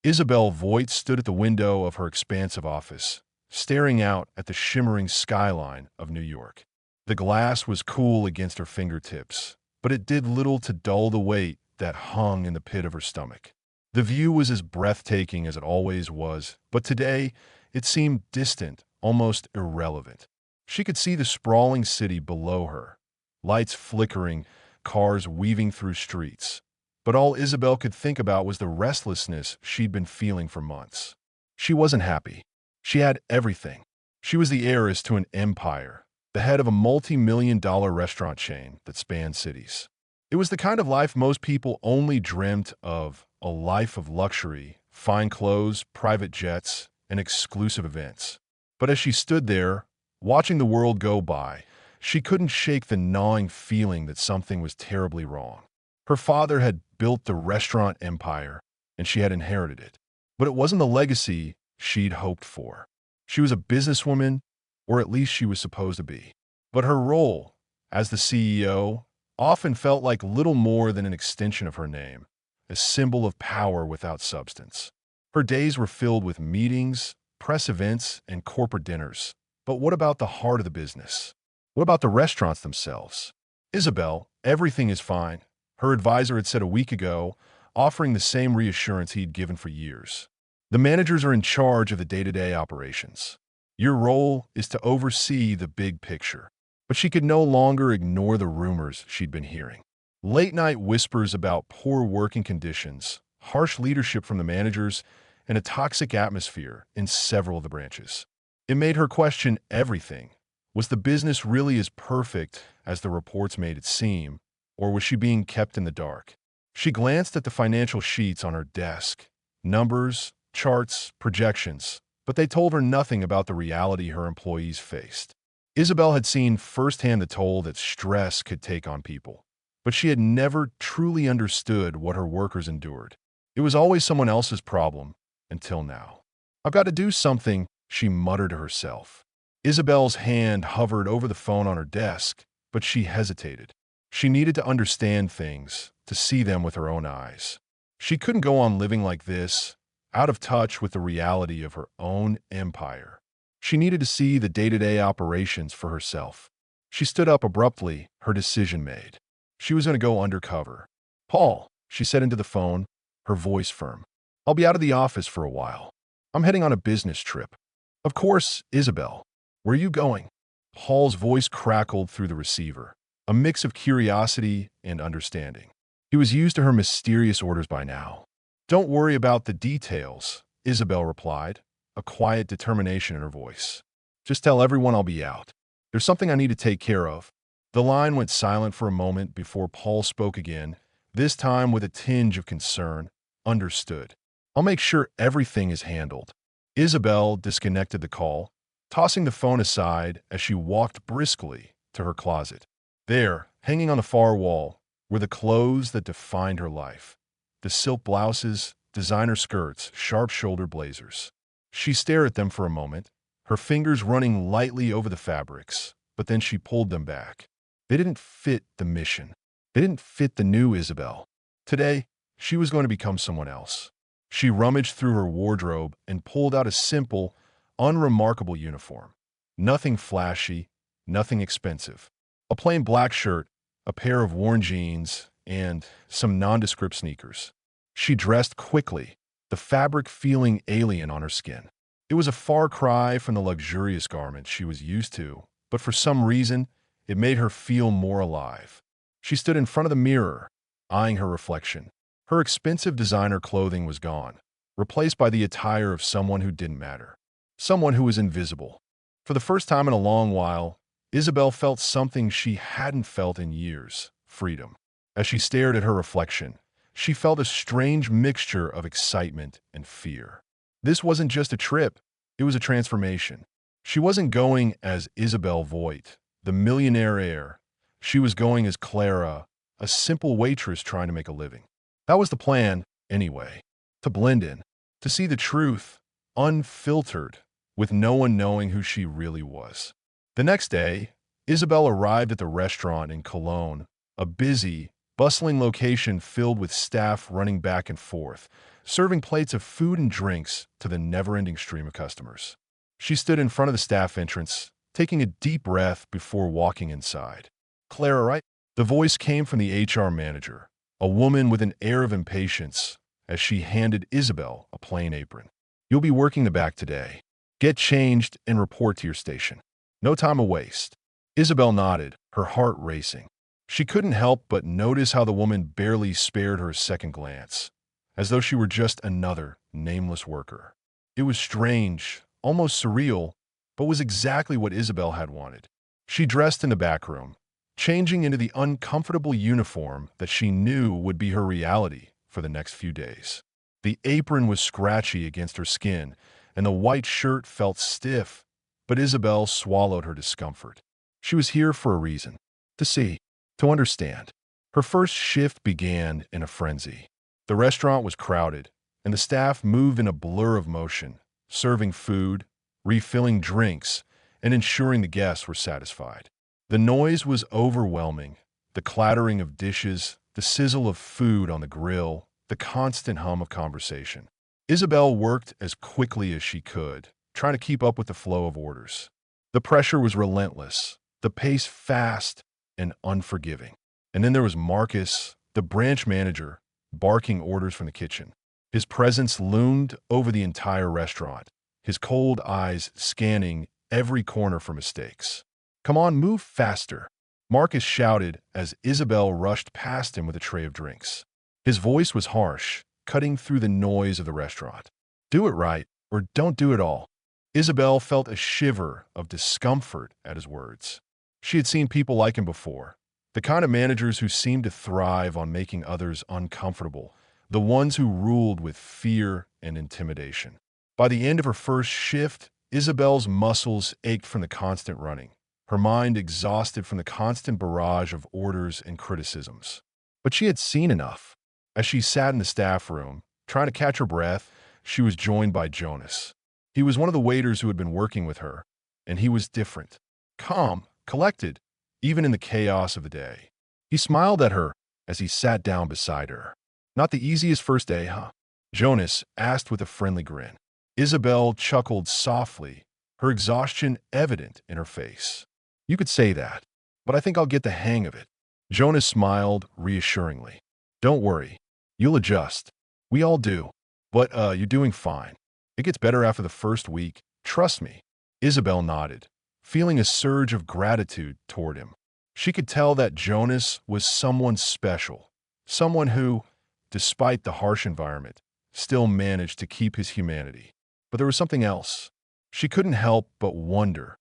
Isabel Voigt stood at the window of her expansive office, staring out at the shimmering skyline of New York. The glass was cool against her fingertips, but it did little to dull the weight that hung in the pit of her stomach. The view was as breathtaking as it always was, but today it seemed distant, almost irrelevant. She could see the sprawling city below her, lights flickering, cars weaving through streets. But all Isabel could think about was the restlessness she'd been feeling for months. She wasn't happy. She had everything. She was the heiress to an empire, the head of a multi-million-dollar restaurant chain that spanned cities. It was the kind of life most people only dreamt of, a life of luxury, fine clothes, private jets, and exclusive events. But as she stood there, watching the world go by, she couldn't shake the gnawing feeling that something was terribly wrong. Her father had built the restaurant empire, and she had inherited it. But it wasn't the legacy she'd hoped for. She was a businesswoman, or at least she was supposed to be. But her role, as the CEO, often felt like little more than an extension of her name, a symbol of power without substance. Her days were filled with meetings, press events, and corporate dinners. But what about the heart of the business? What about the restaurants themselves? Isabel, everything is fine, her advisor had said a week ago, offering the same reassurance he'd given for years. The managers are in charge of the day-to-day operations. Your role is to oversee the big picture. But she could no longer ignore the rumors she'd been hearing. Late-night whispers about poor working conditions, harsh leadership from the managers, and a toxic atmosphere in several of the branches. It made her question everything. Was the business really as perfect as the reports made it seem, or was she being kept in the dark? She glanced at the financial sheets on her desk. Numbers, charts, projections, but they told her nothing about the reality her employees faced. Isabel had seen firsthand the toll that stress could take on people, but she had never truly understood what her workers endured. It was always someone else's problem, until now. "I've got to do something," she muttered to herself. Isabel's hand hovered over the phone on her desk, but she hesitated. She needed to understand things, to see them with her own eyes. She couldn't go on living like this, out of touch with the reality of her own empire. She needed to see the day-to-day operations for herself. She stood up abruptly, her decision made. She was going to go undercover. "Paul," she said into the phone, her voice firm. "I'll be out of the office for a while. I'm heading on a business trip." "Of course, Isabel. Where are you going?" Paul's voice crackled through the receiver, a mix of curiosity and understanding. He was used to her mysterious orders by now. "Don't worry about the details," Isabel replied, a quiet determination in her voice. "Just tell everyone I'll be out. There's something I need to take care of." The line went silent for a moment before Paul spoke again, this time with a tinge of concern. "Understood. I'll make sure everything is handled." Isabel disconnected the call, tossing the phone aside as she walked briskly to her closet. There, hanging on the far wall, were the clothes that defined her life. The silk blouses, designer skirts, sharp-shoulder blazers. She stared at them for a moment, her fingers running lightly over the fabrics, but then she pulled them back. They didn't fit the mission. They didn't fit the new Isabel. Today, she was going to become someone else. She rummaged through her wardrobe and pulled out a simple, unremarkable uniform. Nothing flashy, nothing expensive. A plain black shirt, a pair of worn jeans, and some nondescript sneakers. She dressed quickly, the fabric feeling alien on her skin. It was a far cry from the luxurious garments she was used to, but for some reason, it made her feel more alive. She stood in front of the mirror, eyeing her reflection. Her expensive designer clothing was gone, replaced by the attire of someone who didn't matter. Someone who was invisible. For the first time in a long while, Isabel felt something she hadn't felt in years: freedom. As she stared at her reflection, she felt a strange mixture of excitement and fear. This wasn't just a trip, it was a transformation. She wasn't going as Isabel Voigt, the millionaire heir. She was going as Clara, a simple waitress trying to make a living. That was the plan, anyway. To blend in, to see the truth, unfiltered, with no one knowing who she really was. The next day, Isabel arrived at the restaurant in Cologne, a busy, bustling location filled with staff running back and forth, serving plates of food and drinks to the never-ending stream of customers. She stood in front of the staff entrance, taking a deep breath before walking inside. "Clara, right?" The voice came from the HR manager, a woman with an air of impatience, as she handed Isabel a plain apron. "You'll be working the back today. Get changed and report to your station. No time to waste." Isabel nodded, her heart racing. She couldn't help but notice how the woman barely spared her a second glance, as though she were just another nameless worker. It was strange, almost surreal, but was exactly what Isabel had wanted. She dressed in the back room, changing into the uncomfortable uniform that she knew would be her reality for the next few days. The apron was scratchy against her skin, and the white shirt felt stiff, but Isabel swallowed her discomfort. She was here for a reason. To see. To understand. Her first shift began in a frenzy. The restaurant was crowded, and the staff moved in a blur of motion, serving food, refilling drinks, and ensuring the guests were satisfied. The noise was overwhelming, the clattering of dishes, the sizzle of food on the grill, the constant hum of conversation. Isabel worked as quickly as she could, trying to keep up with the flow of orders. The pressure was relentless, the pace fast and unforgiving. And then there was Marcus, the branch manager, barking orders from the kitchen. His presence loomed over the entire restaurant, his cold eyes scanning every corner for mistakes. "Come on, move faster," Marcus shouted as Isabel rushed past him with a tray of drinks. His voice was harsh, cutting through the noise of the restaurant. "Do it right, or don't do it all." Isabel felt a shiver of discomfort at his words. She had seen people like him before, the kind of managers who seemed to thrive on making others uncomfortable, the ones who ruled with fear and intimidation. By the end of her first shift, Isabel's muscles ached from the constant running, her mind exhausted from the constant barrage of orders and criticisms. But she had seen enough. As she sat in the staff room, trying to catch her breath, she was joined by Jonas. He was one of the waiters who had been working with her, and he was different. Calm, collected, even in the chaos of the day. He smiled at her as he sat down beside her. "Not the easiest first day, huh?" Jonas asked with a friendly grin. Isabel chuckled softly, her exhaustion evident in her face. "You could say that, but I think I'll get the hang of it." Jonas smiled reassuringly. "Don't worry, you'll adjust. We all do. But you're doing fine. It gets better after the first week. Trust me." Isabel nodded, feeling a surge of gratitude toward him. She could tell that Jonas was someone special, someone who, despite the harsh environment, still managed to keep his humanity. But there was something else. She couldn't help but wonder,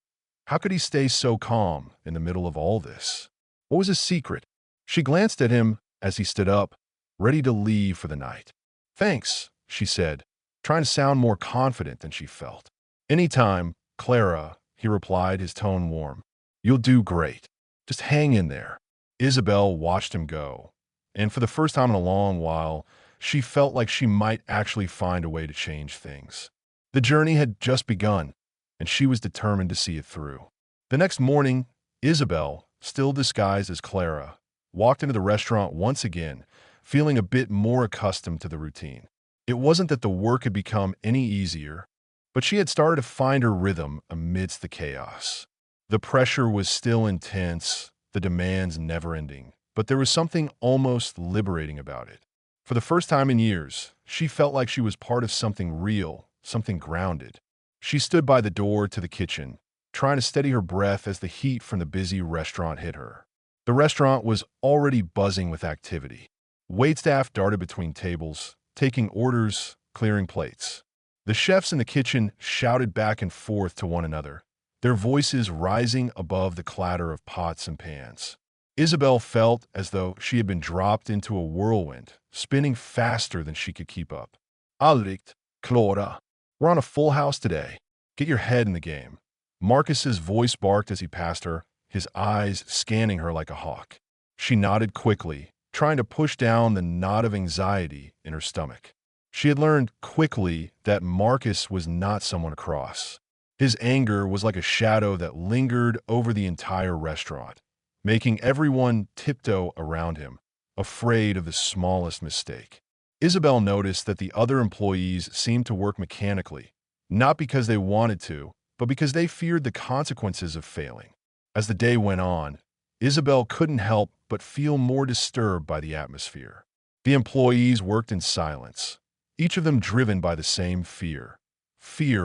how could he stay so calm in the middle of all this? What was his secret? She glanced at him as he stood up, ready to leave for the night. "Thanks," she said, trying to sound more confident than she felt. "Anytime, Clara," he replied, his tone warm. "You'll do great. Just hang in there." Isabel watched him go, and for the first time in a long while, she felt like she might actually find a way to change things. The journey had just begun, and she was determined to see it through. The next morning, Isabel, still disguised as Clara, walked into the restaurant once again, feeling a bit more accustomed to the routine. It wasn't that the work had become any easier, but she had started to find her rhythm amidst the chaos. The pressure was still intense, the demands never-ending, but there was something almost liberating about it. For the first time in years, she felt like she was part of something real, something grounded. She stood by the door to the kitchen, trying to steady her breath as the heat from the busy restaurant hit her. The restaurant was already buzzing with activity. Waitstaff darted between tables, taking orders, clearing plates. The chefs in the kitchen shouted back and forth to one another, their voices rising above the clatter of pots and pans. Isabel felt as though she had been dropped into a whirlwind, spinning faster than she could keep up. "Alright, Clara, we're on a full house today. Get your head in the game." Marcus's voice barked as he passed her, his eyes scanning her like a hawk. She nodded quickly, trying to push down the knot of anxiety in her stomach. She had learned quickly that Marcus was not someone to cross. His anger was like a shadow that lingered over the entire restaurant, making everyone tiptoe around him, afraid of the smallest mistake. Isabel noticed that the other employees seemed to work mechanically, not because they wanted to, but because they feared the consequences of failing. As the day went on, Isabel couldn't help but feel more disturbed by the atmosphere. The employees worked in silence, each of them driven by the same fear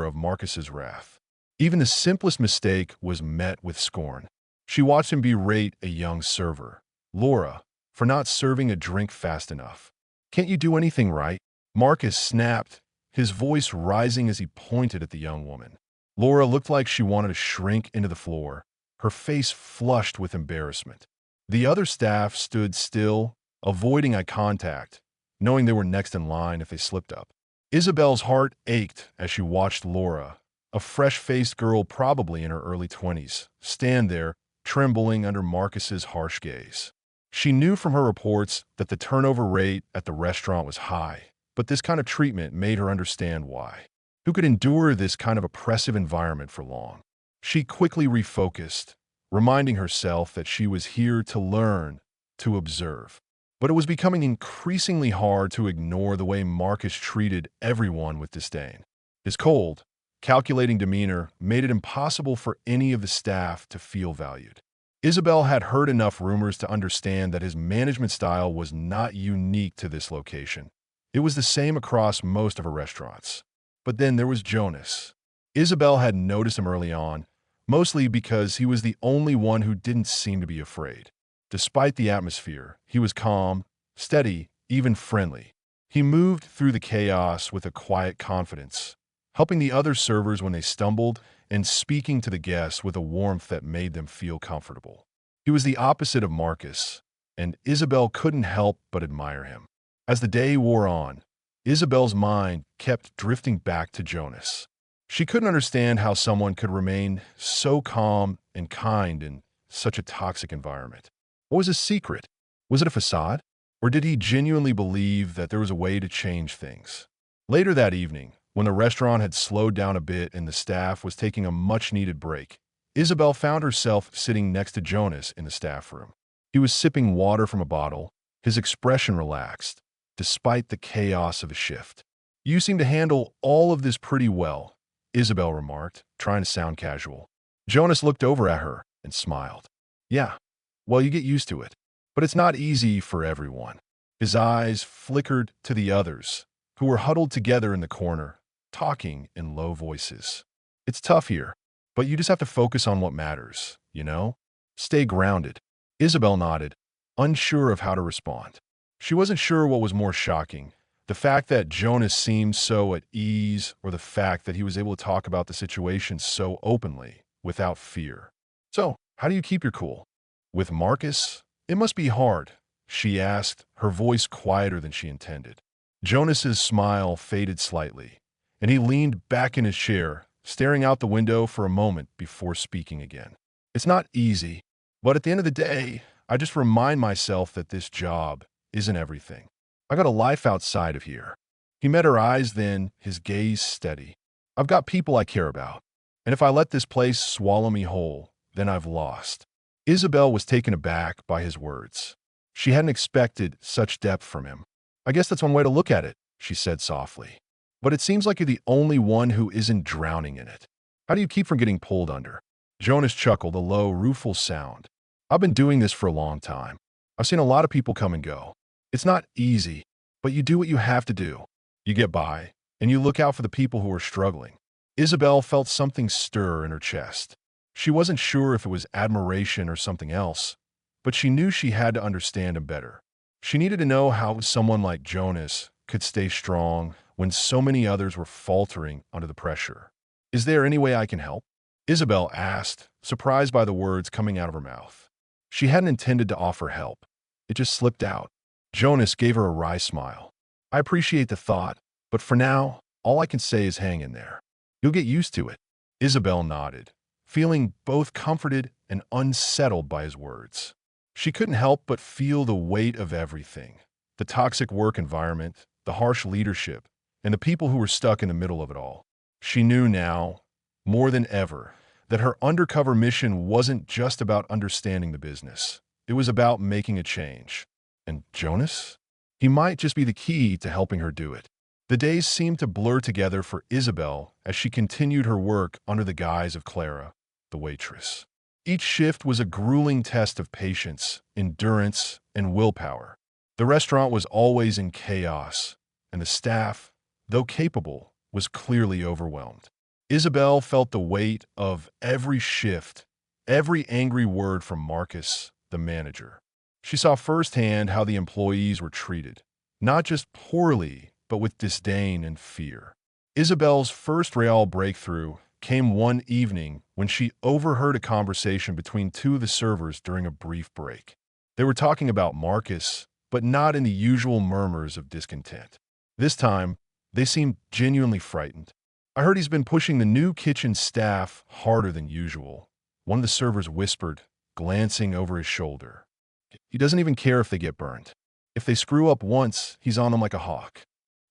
of Marcus's wrath. Even the simplest mistake was met with scorn. She watched him berate a young server, Laura, for not serving a drink fast enough. "Can't you do anything right?" Marcus snapped, his voice rising as he pointed at the young woman. Laura looked like she wanted to shrink into the floor, her face flushed with embarrassment. The other staff stood still, avoiding eye contact, knowing they were next in line if they slipped up. Isabel's heart ached as she watched Laura, a fresh-faced girl probably in her early 20s, stand there, trembling under Marcus's harsh gaze. She knew from her reports that the turnover rate at the restaurant was high, but this kind of treatment made her understand why. Who could endure this kind of oppressive environment for long? She quickly refocused, reminding herself that she was here to learn, to observe. But it was becoming increasingly hard to ignore the way Marcus treated everyone with disdain. His cold, calculating demeanor made it impossible for any of the staff to feel valued. Isabel had heard enough rumors to understand that his management style was not unique to this location. It was the same across most of her restaurants. But then there was Jonas. Isabel had noticed him early on, mostly because he was the only one who didn't seem to be afraid. Despite the atmosphere, he was calm, steady, even friendly. He moved through the chaos with a quiet confidence, helping the other servers when they stumbled and speaking to the guests with a warmth that made them feel comfortable. He was the opposite of Marcus, and Isabel couldn't help but admire him. As the day wore on, Isabel's mind kept drifting back to Jonas. She couldn't understand how someone could remain so calm and kind in such a toxic environment. What was his secret? Was it a facade? Or did he genuinely believe that there was a way to change things? Later that evening, when the restaurant had slowed down a bit and the staff was taking a much-needed break, Isabel found herself sitting next to Jonas in the staff room. He was sipping water from a bottle, his expression relaxed, despite the chaos of his shift. "You seem to handle all of this pretty well," Isabel remarked, trying to sound casual. Jonas looked over at her and smiled. "Yeah, well, you get used to it. But it's not easy for everyone." His eyes flickered to the others, who were huddled together in the corner, talking in low voices. "It's tough here, but you just have to focus on what matters, you know? Stay grounded." Isabel nodded, unsure of how to respond. She wasn't sure what was more shocking, the fact that Jonas seemed so at ease or the fact that he was able to talk about the situation so openly, without fear. "So, how do you keep your cool?" "With Marcus? It must be hard," she asked, her voice quieter than she intended. Jonas's smile faded slightly, and he leaned back in his chair, staring out the window for a moment before speaking again. "It's not easy, but at the end of the day, I just remind myself that this job isn't everything. I got a life outside of here." He met her eyes then, his gaze steady. "I've got people I care about, and if I let this place swallow me whole, then I've lost." Isabel was taken aback by his words. She hadn't expected such depth from him. "I guess that's one way to look at it," she said softly. "But it seems like you're the only one who isn't drowning in it. How do you keep from getting pulled under?" Jonas chuckled, a low, rueful sound. "I've been doing this for a long time. I've seen a lot of people come and go. It's not easy, but you do what you have to do. You get by, and you look out for the people who are struggling." Isabel felt something stir in her chest. She wasn't sure if it was admiration or something else, but she knew she had to understand him better. She needed to know how someone like Jonas could stay strong when so many others were faltering under the pressure. "Is there any way I can help?" Isabel asked, surprised by the words coming out of her mouth. She hadn't intended to offer help. It just slipped out. Jonas gave her a wry smile. "I appreciate the thought, but for now, all I can say is hang in there. You'll get used to it." Isabel nodded, feeling both comforted and unsettled by his words. She couldn't help but feel the weight of everything: the toxic work environment, the harsh leadership, and the people who were stuck in the middle of it all. She knew now, more than ever, that her undercover mission wasn't just about understanding the business. It was about making a change. And Jonas? He might just be the key to helping her do it. The days seemed to blur together for Isabel as she continued her work under the guise of Clara, the waitress. Each shift was a grueling test of patience, endurance, and willpower. The restaurant was always in chaos, and the staff, though capable, was clearly overwhelmed. Isabel felt the weight of every shift, every angry word from Marcus, the manager. She saw firsthand how the employees were treated, not just poorly, but with disdain and fear. Isabel's first real breakthrough came one evening when she overheard a conversation between two of the servers during a brief break. They were talking about Marcus, but not in the usual murmurs of discontent. This time, they seemed genuinely frightened. "I heard he's been pushing the new kitchen staff harder than usual," one of the servers whispered, glancing over his shoulder. "He doesn't even care if they get burned. If they screw up once, he's on them like a hawk.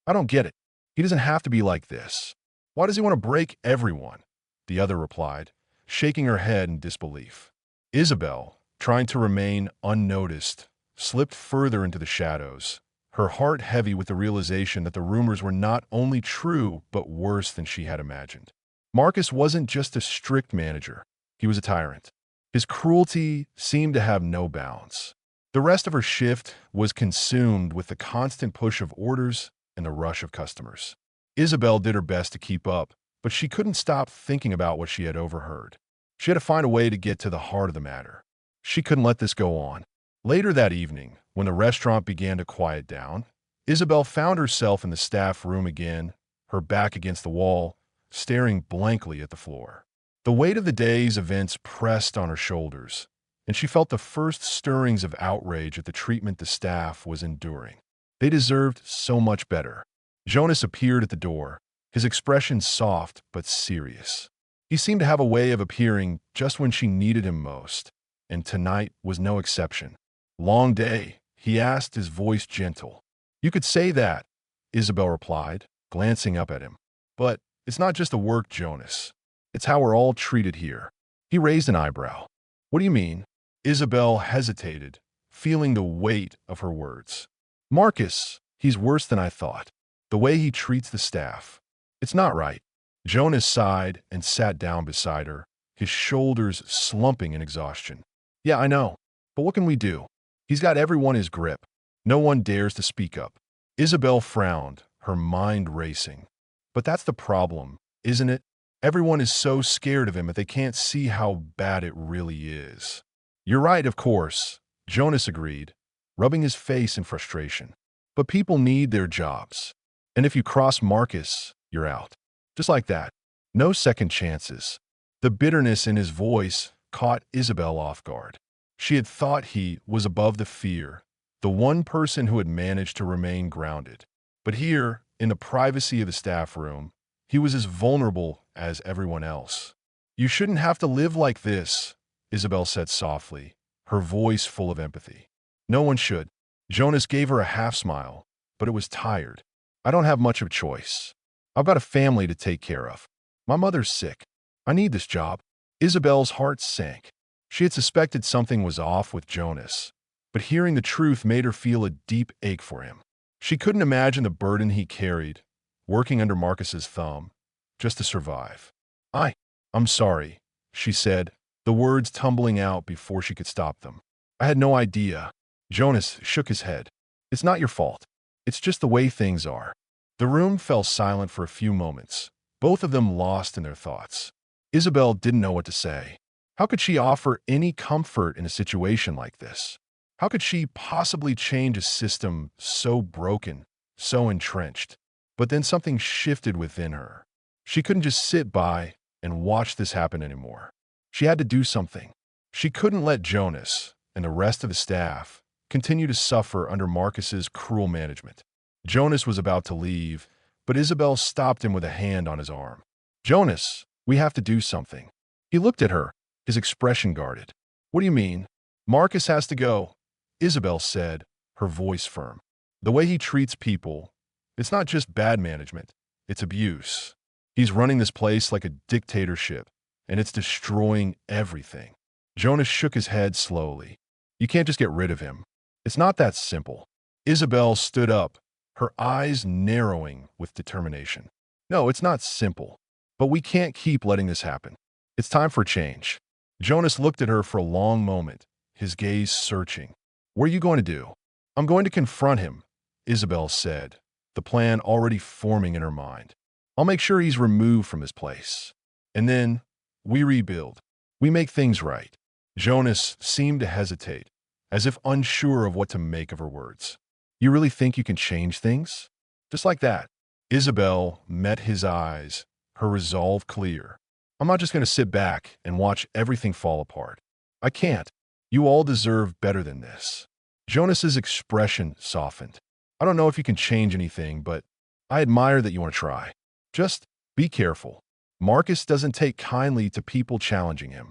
I don't get it. He doesn't have to be like this. Why does he want to break everyone?" The other replied, shaking her head in disbelief. Isabel, trying to remain unnoticed, slipped further into the shadows, her heart heavy with the realization that the rumors were not only true, but worse than she had imagined. Marcus wasn't just a strict manager. He was a tyrant. His cruelty seemed to have no bounds. The rest of her shift was consumed with the constant push of orders and the rush of customers. Isabel did her best to keep up, but she couldn't stop thinking about what she had overheard. She had to find a way to get to the heart of the matter. She couldn't let this go on. Later that evening, when the restaurant began to quiet down, Isabel found herself in the staff room again, her back against the wall, staring blankly at the floor. The weight of the day's events pressed on her shoulders, and she felt the first stirrings of outrage at the treatment the staff was enduring. They deserved so much better. Jonas appeared at the door, his expression soft but serious. He seemed to have a way of appearing just when she needed him most, and tonight was no exception. "Long day?" he asked, his voice gentle. "You could say that," Isabel replied, glancing up at him. "But it's not just the work, Jonas. It's how we're all treated here." He raised an eyebrow. "What do you mean?" Isabel hesitated, feeling the weight of her words. "Marcus, he's worse than I thought. The way he treats the staff. It's not right." Jonas sighed and sat down beside her, his shoulders slumping in exhaustion. "Yeah, I know. But what can we do? He's got everyone in his grip. No one dares to speak up." Isabel frowned, her mind racing. "But that's the problem, isn't it? Everyone is so scared of him that they can't see how bad it really is." "You're right, of course," Jonas agreed, rubbing his face in frustration. "But people need their jobs. And if you cross Marcus, you're out. Just like that. No second chances." The bitterness in his voice caught Isabel off guard. She had thought he was above the fear, the one person who had managed to remain grounded. But here, in the privacy of the staff room, he was as vulnerable as everyone else. "You shouldn't have to live like this," Isabel said softly, her voice full of empathy. "No one should." Jonas gave her a half smile, but it was tired. "I don't have much of a choice. I've got a family to take care of. My mother's sick. I need this job." Isabel's heart sank. She had suspected something was off with Jonas, but hearing the truth made her feel a deep ache for him. She couldn't imagine the burden he carried, working under Marcus's thumb, just to survive. I'm sorry," she said, the words tumbling out before she could stop them. "I had no idea." Jonas shook his head. "It's not your fault. It's just the way things are." The room fell silent for a few moments, both of them lost in their thoughts. Isabel didn't know what to say. How could she offer any comfort in a situation like this? How could she possibly change a system so broken, so entrenched? But then something shifted within her. She couldn't just sit by and watch this happen anymore. She had to do something. She couldn't let Jonas and the rest of the staff continue to suffer under Marcus's cruel management. Jonas was about to leave, but Isabel stopped him with a hand on his arm. "Jonas, we have to do something." He looked at her, his expression guarded. "What do you mean?" "Marcus has to go," Isabel said, her voice firm. "The way he treats people, it's not just bad management, it's abuse. He's running this place like a dictatorship, and it's destroying everything." Jonas shook his head slowly. "You can't just get rid of him. It's not that simple. Isabel stood up, her eyes narrowing with determination. No, it's not simple. But we can't keep letting this happen. It's time for change. Jonas looked at her for a long moment, his gaze searching. What are you going to do? I'm going to confront him, Isabel said, the plan already forming in her mind. I'll make sure he's removed from his place. And then we rebuild. We make things right. Jonas seemed to hesitate, as if unsure of what to make of her words. You really think you can change things? Just like that. Isabel met his eyes, her resolve clear. I'm not just going to sit back and watch everything fall apart. I can't. You all deserve better than this. Jonas's expression softened. I don't know if you can change anything, but I admire that you want to try. Just be careful. Marcus doesn't take kindly to people challenging him.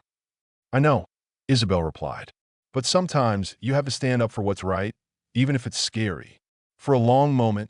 I know, Isabel replied. But sometimes you have to stand up for what's right, even if it's scary. For a long moment,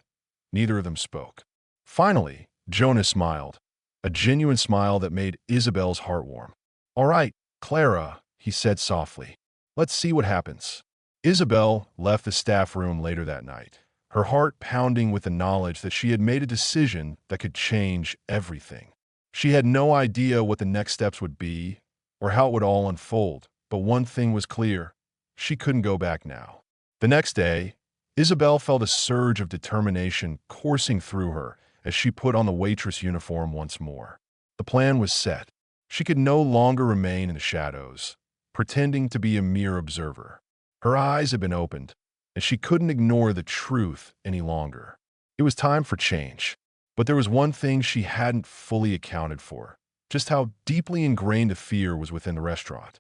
neither of them spoke. Finally, Jonas smiled, a genuine smile that made Isabel's heart warm. All right, Clara, he said softly. Let's see what happens. Isabel left the staff room later that night, her heart pounding with the knowledge that she had made a decision that could change everything. She had no idea what the next steps would be or how it would all unfold, but one thing was clear. She couldn't go back now. The next day, Isabel felt a surge of determination coursing through her as she put on the waitress uniform once more. The plan was set. She could no longer remain in the shadows, pretending to be a mere observer. Her eyes had been opened, and she couldn't ignore the truth any longer. It was time for change. But there was one thing she hadn't fully accounted for, just how deeply ingrained a fear was within the restaurant.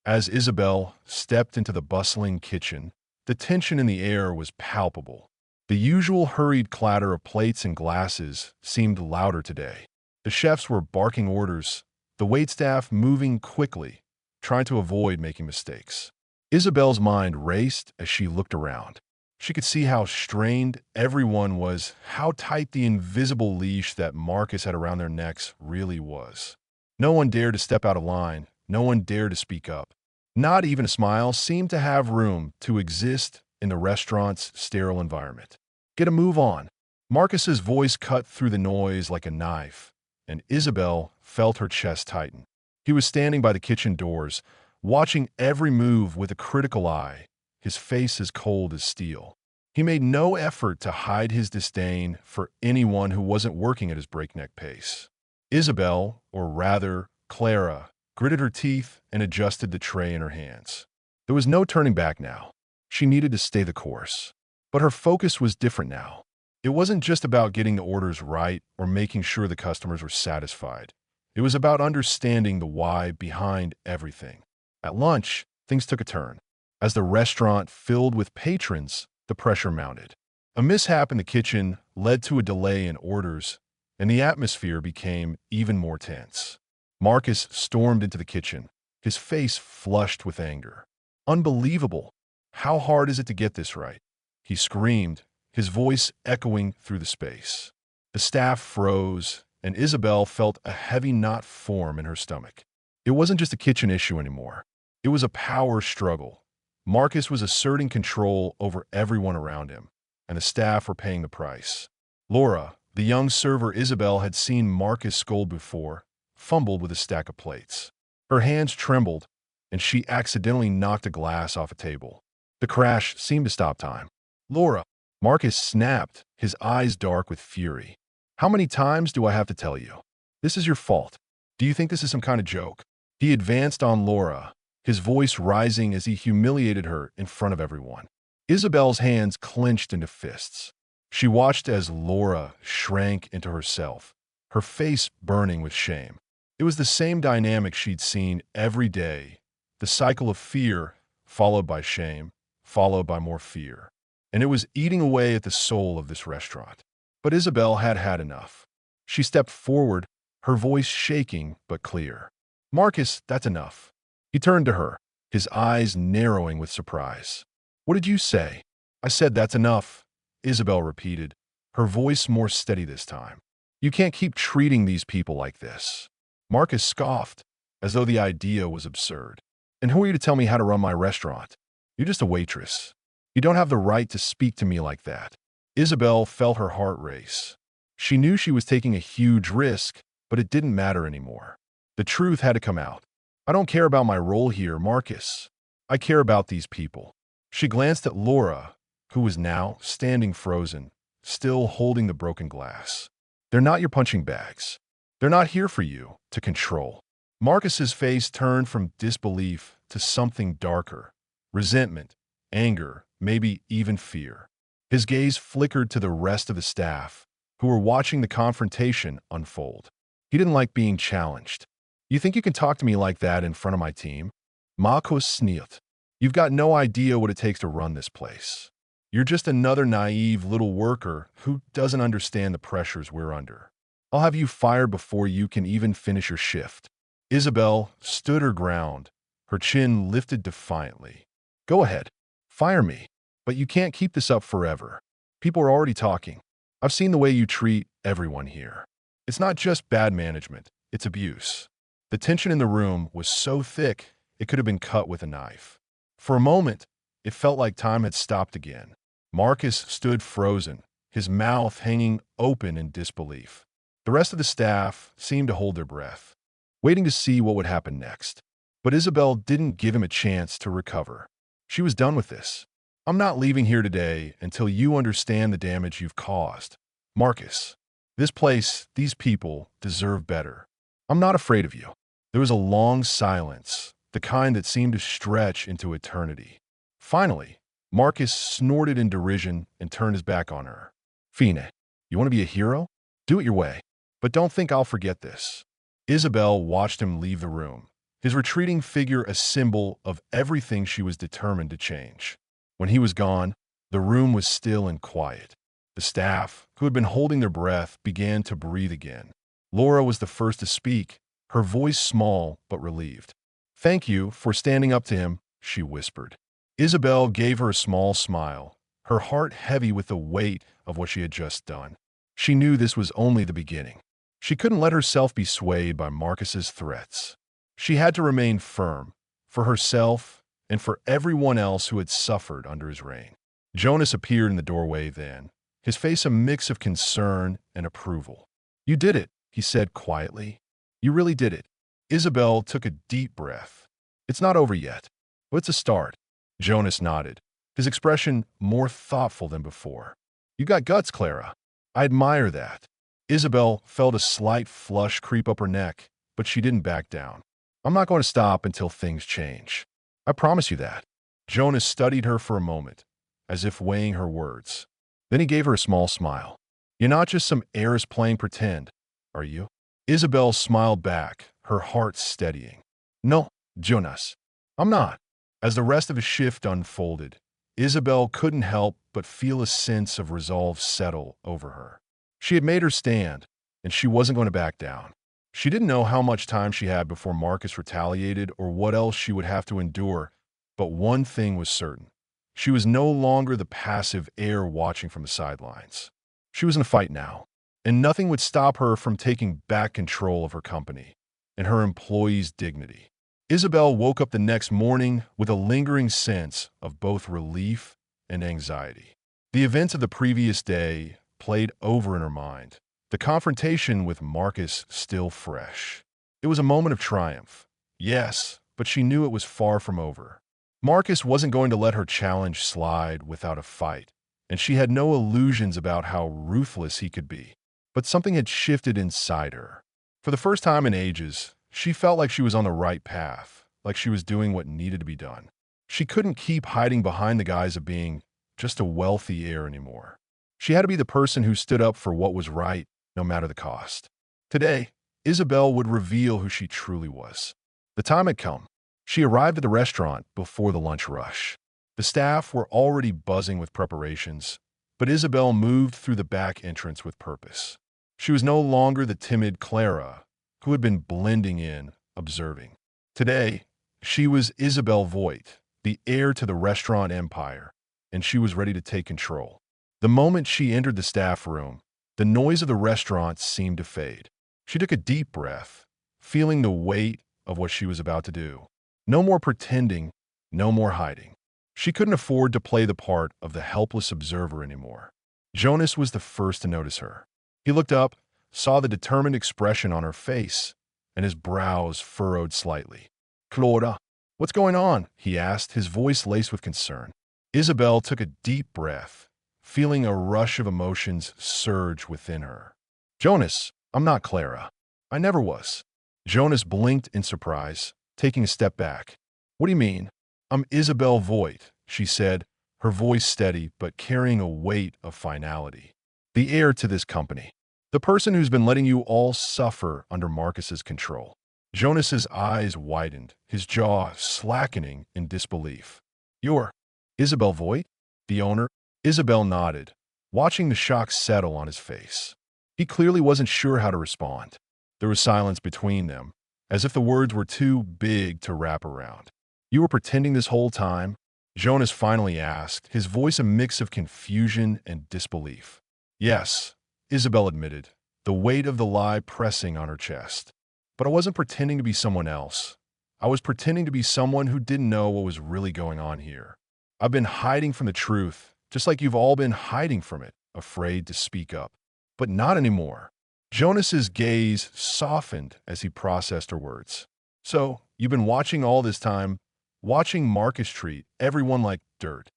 As Isabel stepped into the bustling kitchen, the tension in the air was palpable. The usual hurried clatter of plates and glasses seemed louder today. The chefs were barking orders, the waitstaff moving quickly, trying to avoid making mistakes. Isabel's mind raced as she looked around. She could see how strained everyone was, how tight the invisible leash that Marcus had around their necks really was. No one dared to step out of line. No one dared to speak up. Not even a smile seemed to have room to exist in the restaurant's sterile environment. Get a move on. Marcus's voice cut through the noise like a knife, and Isabel felt her chest tighten. He was standing by the kitchen doors, watching every move with a critical eye, his face as cold as steel. He made no effort to hide his disdain for anyone who wasn't working at his breakneck pace. Isabel, or rather, Clara, gritted her teeth and adjusted the tray in her hands. There was no turning back now. She needed to stay the course. But her focus was different now. It wasn't just about getting the orders right or making sure the customers were satisfied. It was about understanding the why behind everything. At lunch, things took a turn. As the restaurant filled with patrons, the pressure mounted. A mishap in the kitchen led to a delay in orders, and the atmosphere became even more tense. Marcus stormed into the kitchen, his face flushed with anger. Unbelievable! How hard is it to get this right? He screamed, his voice echoing through the space. The staff froze, and Isabel felt a heavy knot form in her stomach. It wasn't just a kitchen issue anymore. It was a power struggle. Marcus was asserting control over everyone around him, and the staff were paying the price. Laura, the young server Isabel had seen Marcus scold before, fumbled with a stack of plates. Her hands trembled, and she accidentally knocked a glass off a table. The crash seemed to stop time. Laura, Marcus snapped, his eyes dark with fury. How many times do I have to tell you? This is your fault. Do you think this is some kind of joke? He advanced on Laura, his voice rising as he humiliated her in front of everyone. Isabel's hands clenched into fists. She watched as Laura shrank into herself, her face burning with shame. It was the same dynamic she'd seen every day, the cycle of fear followed by shame, followed by more fear. And it was eating away at the soul of this restaurant. But Isabel had had enough. She stepped forward, her voice shaking but clear. Marcus, that's enough. He turned to her, his eyes narrowing with surprise. What did you say? I said that's enough, Isabel repeated, her voice more steady this time. You can't keep treating these people like this. Marcus scoffed, as though the idea was absurd. And who are you to tell me how to run my restaurant? You're just a waitress. You don't have the right to speak to me like that. Isabel felt her heart race. She knew she was taking a huge risk, but it didn't matter anymore. The truth had to come out. I don't care about my role here, Marcus. I care about these people. She glanced at Laura, who was now standing frozen, still holding the broken glass. They're not your punching bags. They're not here for you to control. Marcus's face turned from disbelief to something darker. Resentment, anger, maybe even fear. His gaze flickered to the rest of the staff, who were watching the confrontation unfold. He didn't like being challenged. You think you can talk to me like that in front of my team? Marcus sneered. You've got no idea what it takes to run this place. You're just another naive little worker who doesn't understand the pressures we're under. I'll have you fired before you can even finish your shift. Isabel stood her ground, her chin lifted defiantly. Go ahead. Fire me. But you can't keep this up forever. People are already talking. I've seen the way you treat everyone here. It's not just bad management, it's abuse. The tension in the room was so thick, it could have been cut with a knife. For a moment, it felt like time had stopped again. Marcus stood frozen, his mouth hanging open in disbelief. The rest of the staff seemed to hold their breath, waiting to see what would happen next. But Isabel didn't give him a chance to recover. She was done with this. I'm not leaving here today until you understand the damage you've caused. Marcus, this place, these people deserve better. I'm not afraid of you. There was a long silence, the kind that seemed to stretch into eternity. Finally, Marcus snorted in derision and turned his back on her. Fine, you want to be a hero? Do it your way. But don't think I'll forget this. Isabel watched him leave the room, his retreating figure a symbol of everything she was determined to change. When he was gone, the room was still and quiet. The staff, who had been holding their breath, began to breathe again. Laura was the first to speak, her voice small but relieved. Thank you for standing up to him, she whispered. Isabel gave her a small smile, her heart heavy with the weight of what she had just done. She knew this was only the beginning. She couldn't let herself be swayed by Marcus's threats. She had to remain firm, for herself and for everyone else who had suffered under his reign. Jonas appeared in the doorway then, his face a mix of concern and approval. You did it, he said quietly. You really did it. Isabel took a deep breath. It's not over yet, but it's a start. Jonas nodded, his expression more thoughtful than before. You got guts, Clara. I admire that. Isabel felt a slight flush creep up her neck, but she didn't back down. I'm not going to stop until things change. I promise you that. Jonas studied her for a moment, as if weighing her words. Then he gave her a small smile. You're not just some heiress playing pretend, are you? Isabel smiled back, her heart steadying. No, Jonas, I'm not. As the rest of his shift unfolded, Isabel couldn't help but feel a sense of resolve settle over her. She had made her stand, and she wasn't going to back down. She didn't know how much time she had before Marcus retaliated or what else she would have to endure, but one thing was certain. She was no longer the passive heir watching from the sidelines. She was in a fight now, and nothing would stop her from taking back control of her company and her employees' dignity. Isabel woke up the next morning with a lingering sense of both relief and anxiety. The events of the previous day played over in her mind, the confrontation with Marcus still fresh. It was a moment of triumph, yes, but she knew it was far from over. Marcus wasn't going to let her challenge slide without a fight, and she had no illusions about how ruthless he could be. But something had shifted inside her. For the first time in ages, she felt like she was on the right path, like she was doing what needed to be done. She couldn't keep hiding behind the guise of being just a wealthy heir anymore. She had to be the person who stood up for what was right, no matter the cost. Today, Isabel would reveal who she truly was. The time had come. She arrived at the restaurant before the lunch rush. The staff were already buzzing with preparations, but Isabel moved through the back entrance with purpose. She was no longer the timid Clara, who had been blending in, observing. Today, she was Isabel Voigt, the heir to the restaurant empire, and she was ready to take control. The moment she entered the staff room, the noise of the restaurant seemed to fade. She took a deep breath, feeling the weight of what she was about to do. No more pretending, no more hiding. She couldn't afford to play the part of the helpless observer anymore. Jonas was the first to notice her. He looked up, saw the determined expression on her face, and his brows furrowed slightly. "Claudia, what's going on?" he asked, his voice laced with concern. Isabel took a deep breath, feeling a rush of emotions surge within her. "Jonas, I'm not Clara. I never was." Jonas blinked in surprise, taking a step back. "What do you mean?" "I'm Isabel Voigt," she said, her voice steady but carrying a weight of finality. "The heir to this company. The person who's been letting you all suffer under Marcus's control." Jonas's eyes widened, his jaw slackening in disbelief. "You're Isabel Voigt, the owner?" Isabel nodded, watching the shock settle on his face. He clearly wasn't sure how to respond. There was silence between them, as if the words were too big to wrap around. "You were pretending this whole time?" Jonas finally asked, his voice a mix of confusion and disbelief. "Yes," Isabel admitted, the weight of the lie pressing on her chest. "But I wasn't pretending to be someone else. I was pretending to be someone who didn't know what was really going on here. I've been hiding from the truth, just like you've all been hiding from it, afraid to speak up. But not anymore." Jonas's gaze softened as he processed her words. "So, you've been watching all this time, watching Marcus treat everyone like dirt?"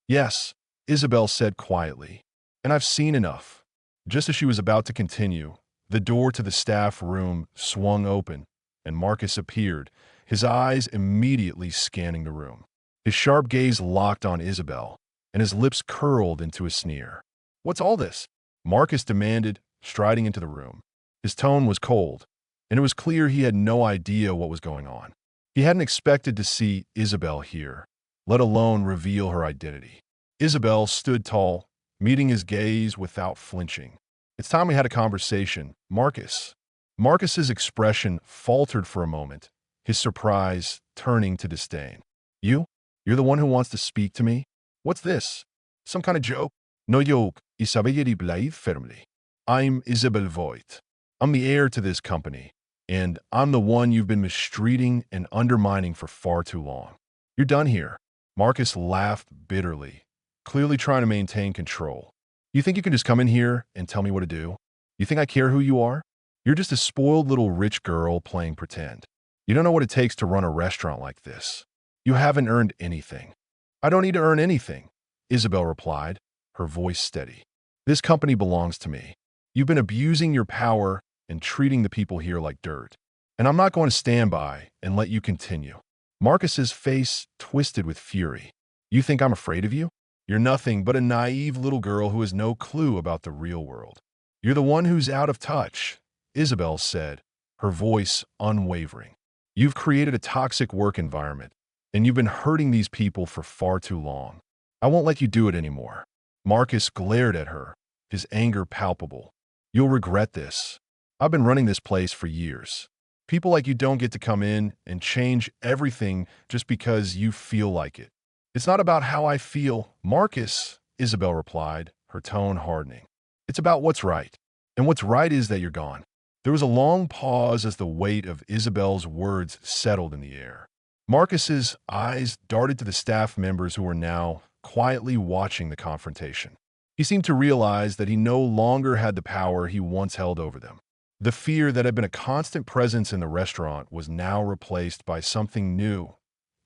"Yes," Isabel said quietly. "And I've seen enough." Just as she was about to continue, the door to the staff room swung open, and Marcus appeared, his eyes immediately scanning the room. His sharp gaze locked on Isabel, and his lips curled into a sneer. "What's all this?" Marcus demanded, striding into the room. His tone was cold, and it was clear he had no idea what was going on. He hadn't expected to see Isabel here, let alone reveal her identity. Isabel stood tall, meeting his gaze without flinching. "It's time we had a conversation, Marcus." Marcus's expression faltered for a moment, his surprise turning to disdain. You're the one who wants to speak to me? What's this? Some kind of joke?" "No joke, Isabelle Blade firmly. I'm Isabel Voigt. I'm the heir to this company, and I'm the one you've been mistreating and undermining for far too long. You're done here." Marcus laughed bitterly, clearly trying to maintain control. "You think you can just come in here and tell me what to do? You think I care who you are? You're just a spoiled little rich girl playing pretend. You don't know what it takes to run a restaurant like this. You haven't earned anything." "I don't need to earn anything," Isabel replied, her voice steady. "This company belongs to me. You've been abusing your power and treating the people here like dirt. And I'm not going to stand by and let you continue." Marcus's face twisted with fury. "You think I'm afraid of you? You're nothing but a naive little girl who has no clue about the real world. You're the one who's out of touch," Isabel said, her voice unwavering. "You've created a toxic work environment, and you've been hurting these people for far too long. I won't let you do it anymore." Marcus glared at her, his anger palpable. "You'll regret this. I've been running this place for years. People like you don't get to come in and change everything just because you feel like it." "It's not about how I feel, Marcus," Isabel replied, her tone hardening. "It's about what's right. And what's right is that you're gone." There was a long pause as the weight of Isabel's words settled in the air. Marcus's eyes darted to the staff members who were now quietly watching the confrontation. He seemed to realize that he no longer had the power he once held over them. The fear that had been a constant presence in the restaurant was now replaced by something new: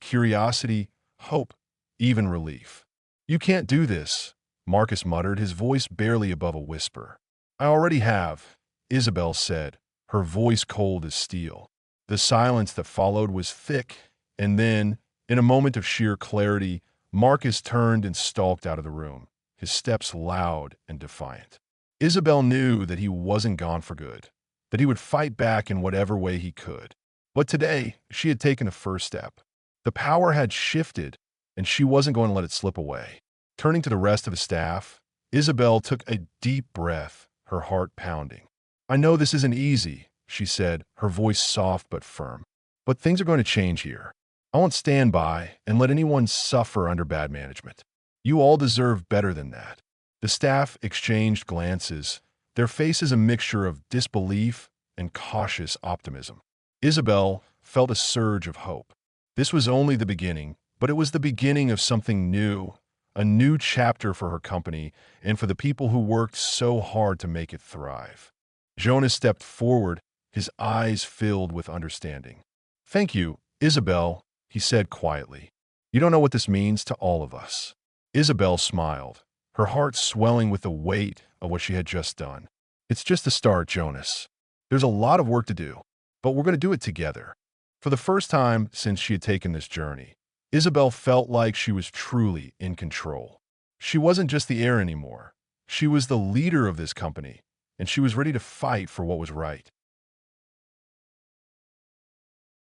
curiosity, hope, even relief. "You can't do this," Marcus muttered, his voice barely above a whisper. "I already have," Isabel said, her voice cold as steel. The silence that followed was thick, and then, in a moment of sheer clarity, Marcus turned and stalked out of the room, his steps loud and defiant. Isabel knew that he wasn't gone for good, that he would fight back in whatever way he could. But today, she had taken the first step. The power had shifted, and she wasn't going to let it slip away. Turning to the rest of the staff, Isabel took a deep breath, her heart pounding. "I know this isn't easy," she said, her voice soft but firm. "But things are going to change here. I won't stand by and let anyone suffer under bad management. You all deserve better than that." The staff exchanged glances, their faces a mixture of disbelief and cautious optimism. Isabel felt a surge of hope. This was only the beginning, But it was the beginning of something new, a new chapter for her company and for the people who worked so hard to make it thrive. Jonas stepped forward, his eyes filled with understanding. "Thank you, Isabel," he said quietly. "You don't know what this means to all of us." Isabel smiled, her heart swelling with the weight of what she had just done. "It's just the start, Jonas. There's a lot of work to do, but we're going to do it together." For the first time since she had taken this journey, Isabel felt like she was truly in control. She wasn't just the heir anymore. She was the leader of this company, and she was ready to fight for what was right.